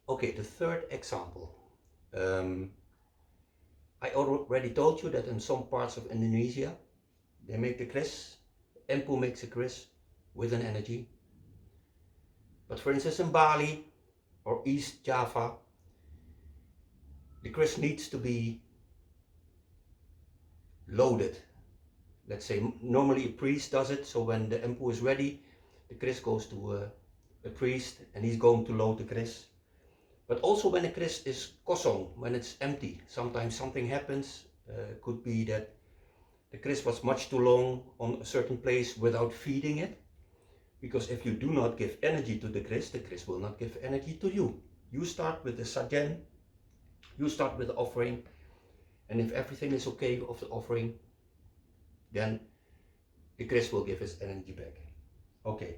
Okay, the third example. I already told you that in some parts of Indonesia, they make the keris, Empu makes a keris with an energy. But for instance in Bali or East Java, the keris needs to be loaded. Let's say normally a priest does it, so when the Empu is ready, the keris goes to a priest and he's going to load the keris. But also when a keris is kosong, when it's empty, sometimes something happens. Could be that the keris was much too long on a certain place without feeding it. Because if you do not give energy to the keris will not give energy to you. You start with the sajen, you start with the offering, and if everything is okay of the offering, then the keris will give its energy back. Okay,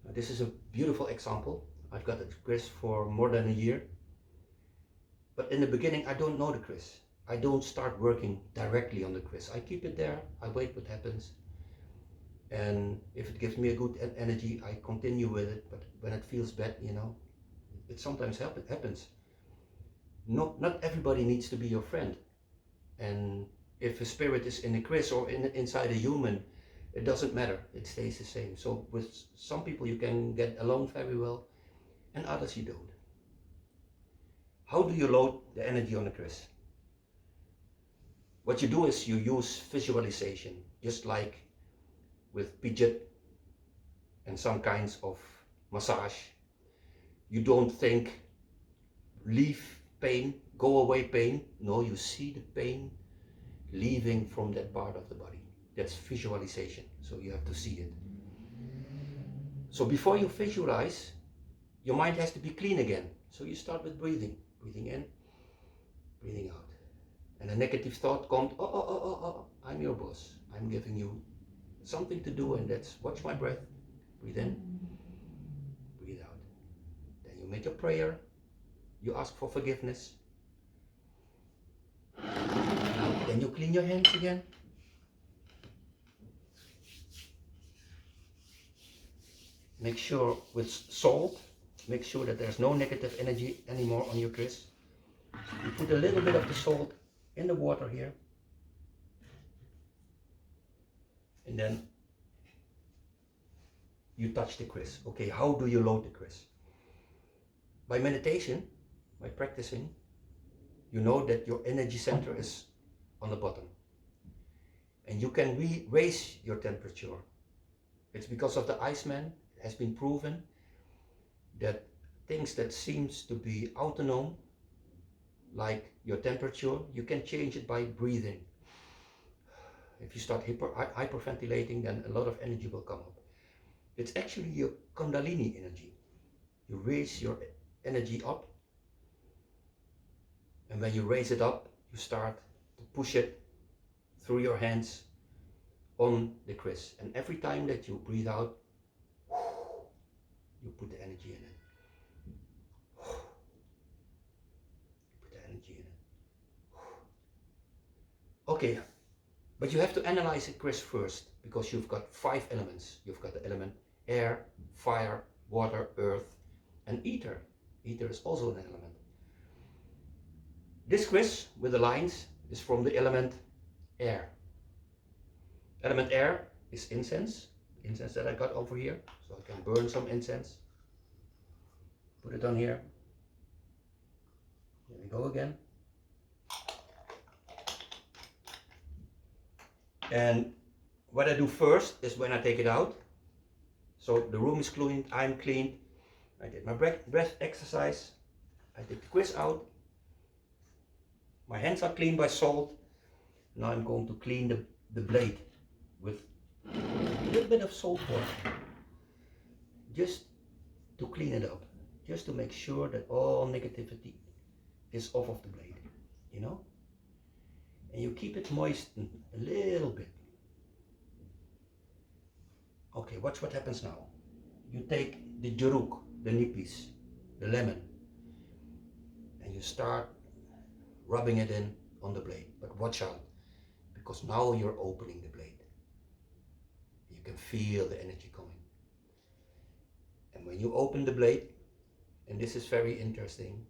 now, this is a beautiful example. I've got a keris for more than a year. But in the beginning, I don't know the keris. I don't start working directly on the keris. I keep it there, I wait what happens. And if it gives me a good energy, I continue with it. But when it feels bad, it sometimes happens. Not everybody needs to be your friend. And if a spirit is in a keris or inside a human, it doesn't matter, it stays the same. So with some people you can get along very well, and others you don't. How do you load the energy on a keris? What you do is you use visualization, just like with pijat and some kinds of massage. You don't think, leave pain, go away pain. No, you see the pain leaving from that part of the body. That's visualization, so you have to see it. So before you visualize, your mind has to be clean again. So you start with breathing in, breathing out. And a negative thought comes, I'm your boss. I'm giving you something to do, and that's watch my breath. Breathe in, breathe out. Then you make a prayer, you ask for forgiveness. Then you clean your hands again. Make sure with salt, make sure that there's no negative energy anymore on your keris. You put a little bit of the salt in the water here. And then you touch the keris. Okay, how do you load the keris? By meditation, by practicing, you know that your energy center is on the bottom. And you can raise your temperature. It's because of the Iceman. It has been proven that things that seems to be autonomous, like your temperature, you can change it by breathing. If you start hyperventilating, then a lot of energy will come up. It's actually your Kundalini energy. You raise your energy up, and when you raise it up, you start to push it through your hands on the keris. And every time that you breathe out, you put the energy in it. Put the energy in it. Okay, but you have to analyze the keris first, because you've got 5 elements. You've got the element air, fire, water, earth, and ether. Ether is also an element. This keris with the lines is from the element air. Element air is incense that I got over here, so I can burn some incense. Put it on here. Here we go again. And what I do first is when I take it out, so the room is clean, I'm clean, I did my breath exercise, I take the keris out, my hands are cleaned by salt. Now I'm going to clean the blade with a little bit of salt water, just to clean it up, just to make sure that all negativity is off of the blade, and you keep it moistened a little bit. Okay, watch what happens now. You take the jeruk, the nipis, the lemon, and you start rubbing it in on the blade. But watch out, because now you're opening the blade. You can feel the energy coming. And when you open the blade and this is very interesting,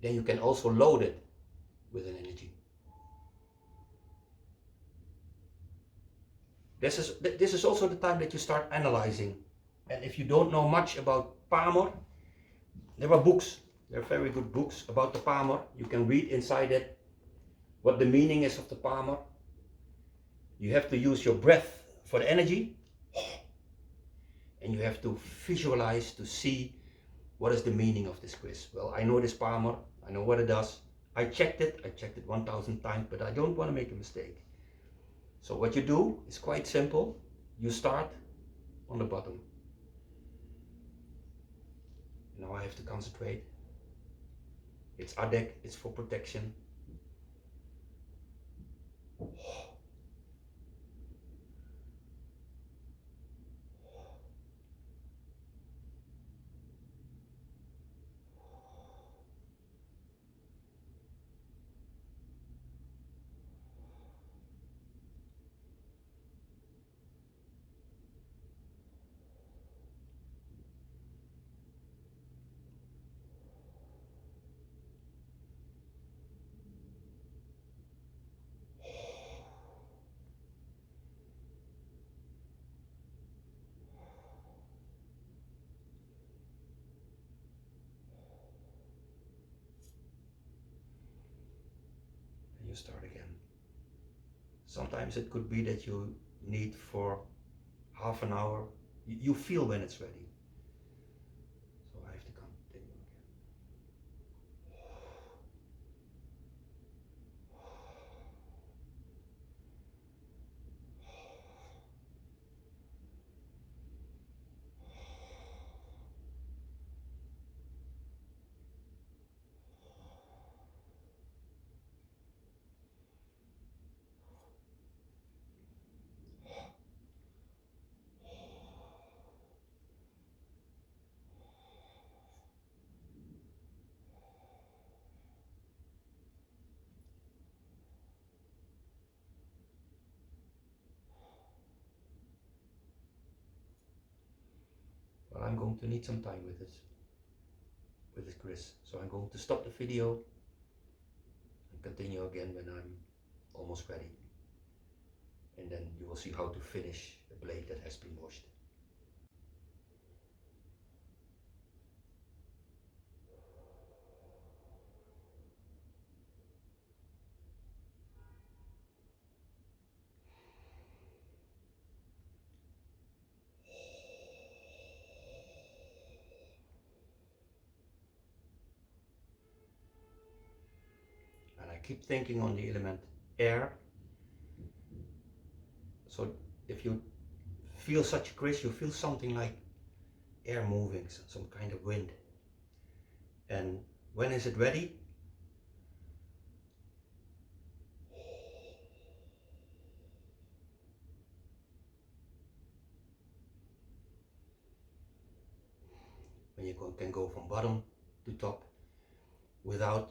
then you can also load it with an energy. This is also the time that you start analyzing. And if you don't know much about Pamor, there are books. There are very good books about the Pamor. You can read inside it what the meaning is of the Pamor. You have to use your breath for the energy. And you have to visualize to see what is the meaning of this quiz. Well, I know this Pamor. I know what it does. I checked it 1,000 times, but I don't want to make a mistake. So what you do is quite simple. You start on the bottom. Now I have to concentrate. It's adek, it's for protection. And you start again. Sometimes it could be that you need for half an hour. You feel when it's ready. So I have to continue again. But I'm going to need some time with this quiz. So I'm going to stop the video and continue again when I'm almost ready. And then you will see how to finish a blade that has been washed. And I keep thinking on the element air. So if you feel such a quiz, you feel something like air moving, some kind of wind. And when is it ready? When you can go from bottom to top without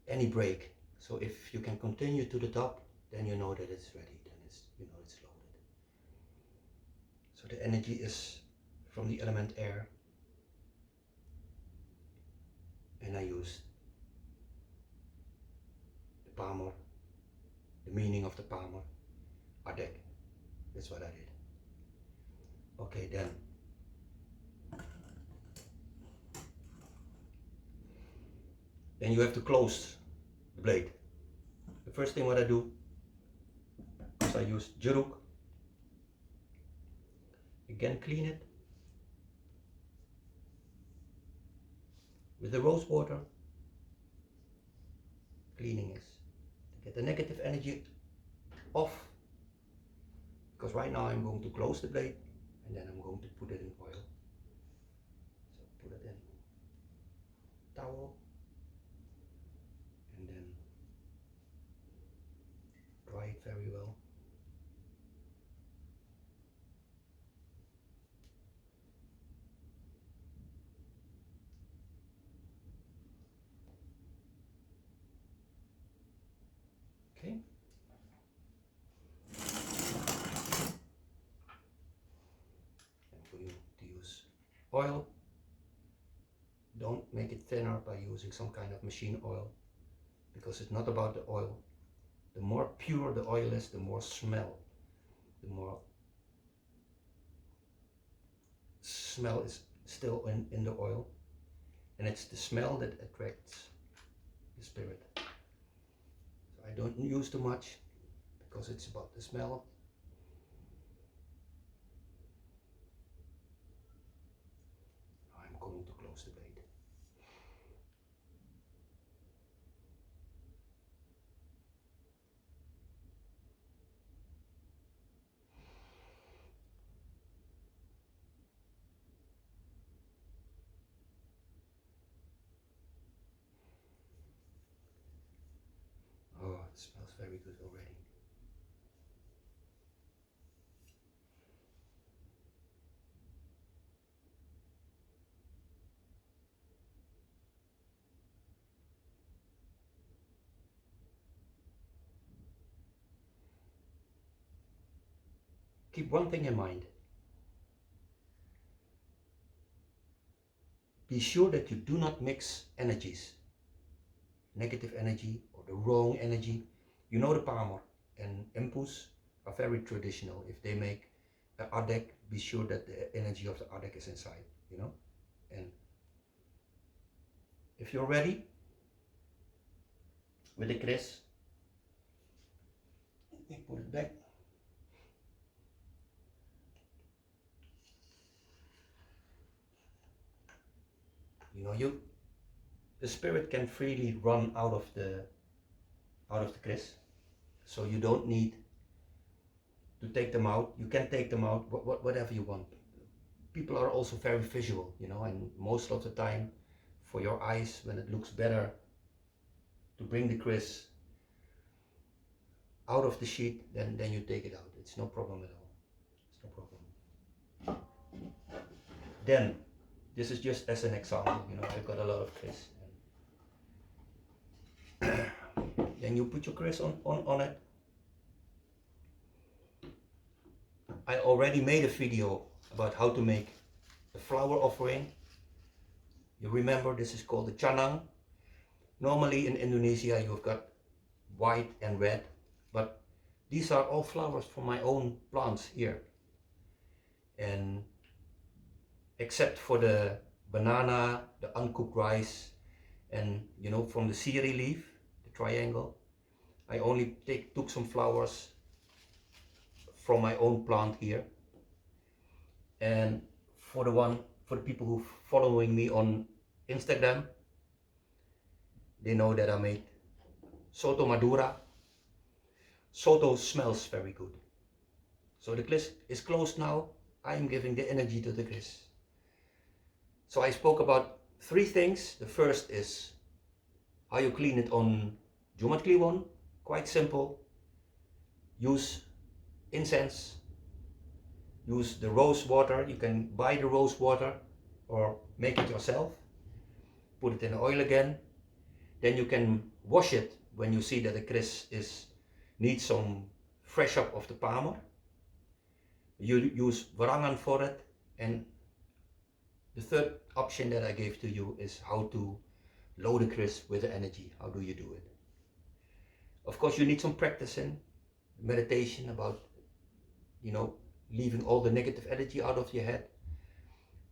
any break. So if you can continue to the top, then you know that it's ready, then you know it's loaded. So the energy is from the element air, and I used the Pamor, the meaning of the Pamor, adek. That's what I did. Okay, then you have to close the blade. The first thing what I do is I use jeruk. Again, clean it with the rose water. Cleaning is to get the negative energy off, because right now I'm going to close the blade and then I'm going to put it in oil. So put it in towel and then dry it very well. Okay. And for you to use oil, don't make it thinner by using some kind of machine oil, because it's not about the oil. The more pure the oil is, the more smell is still in the oil, and it's the smell that attracts the spirit. So I don't use too much because it's about the smell. I'm going to close the blade. Oh, it smells very good already. Keep one thing in mind. Be sure that you do not mix energies, negative energy or the wrong energy. You know the Palmer and Impus are very traditional. If they make an adek, be sure that the energy of the adek is inside, you know. And if you're ready with the kris, let me put it back. You know, the spirit can freely run out of the kris, so you don't need to take them out. You can take them out, whatever you want. People are also very visual, you know, and most of the time, for your eyes, when it looks better to bring the kris out of the sheet, then you take it out. It's no problem at all. It's no problem. Then, this is just as an example, you know, I've got a lot of kris. Then you put your kris on it. I already made a video about how to make a flower offering. You remember, this is called the canang. Normally in Indonesia you've got white and red, but these are all flowers from my own plants here. And except for the banana, the uncooked rice, and you know, from the siri leaf, the triangle, I only took some flowers from my own plant here. And for the people who following me on Instagram, they know that I made soto madura. Soto smells very good. So the kris is closed now. I am giving the energy to the kris. So I spoke about 3 things. The first is how you clean it on Jumat kliwon. Quite simple. Use incense. Use the rose water. You can buy the rose water or make it yourself. Put it in the oil again. Then you can wash it when you see that the kris needs some fresh up of the palmer. You use warangan for it. And the third option that I gave to you is how to load the kris with the energy. How do you do it? Of course, you need some practice in meditation about, you know, leaving all the negative energy out of your head.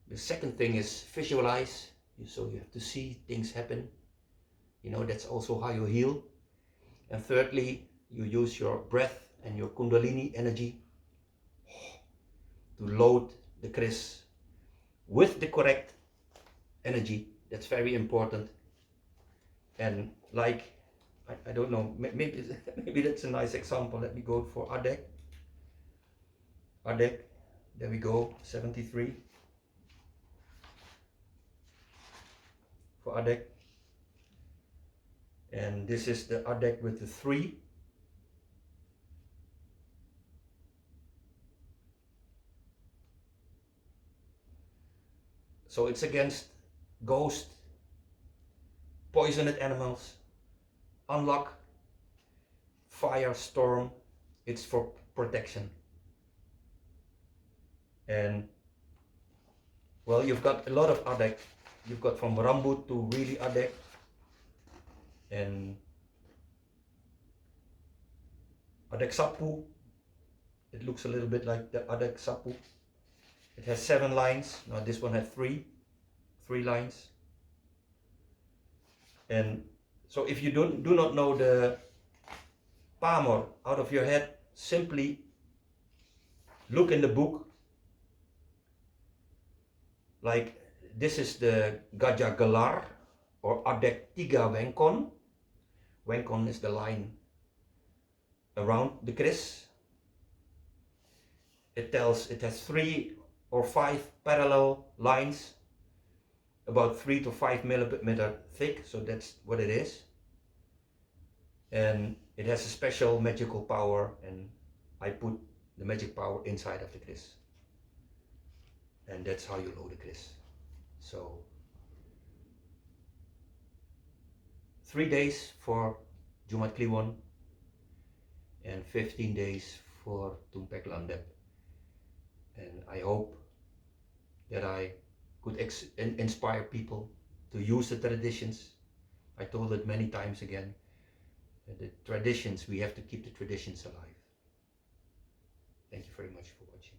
The second thing is visualize. So you have to see things happen. You know, that's also how you heal. And thirdly, you use your breath and your kundalini energy to load the kris with the correct energy. That's very important. And like, I don't know, maybe that's a nice example. Let me go for adek. Adek, there we go, 73 for adek. And this is the adek with the 3. So it's against ghost, poisoned animals, unluck, fire, storm. It's for protection. And Well, you've got a lot of adek. You've got from rambut to really adek, and adek sapu. It looks a little bit like the adek sapu. It has 7 lines. Now this one has 3 lines. And so if you do not know the pamor out of your head, simply look in the book. Like this is the Gajah Gelar or Adek Tiga Wengkon. Wengkon is the line around the keris. It has 3 or 5 parallel lines, about 3 to 5 millimeter thick, so that's what it is. And it has a special magical power, and I put the magic power inside of the keris. And that's how you load the keris. So 3 days for Jumat Kliwon and 15 days for Tumpek Landep. And I hope that I could inspire people to use the traditions. I told it many times again, the traditions, we have to keep the traditions alive. Thank you very much for watching.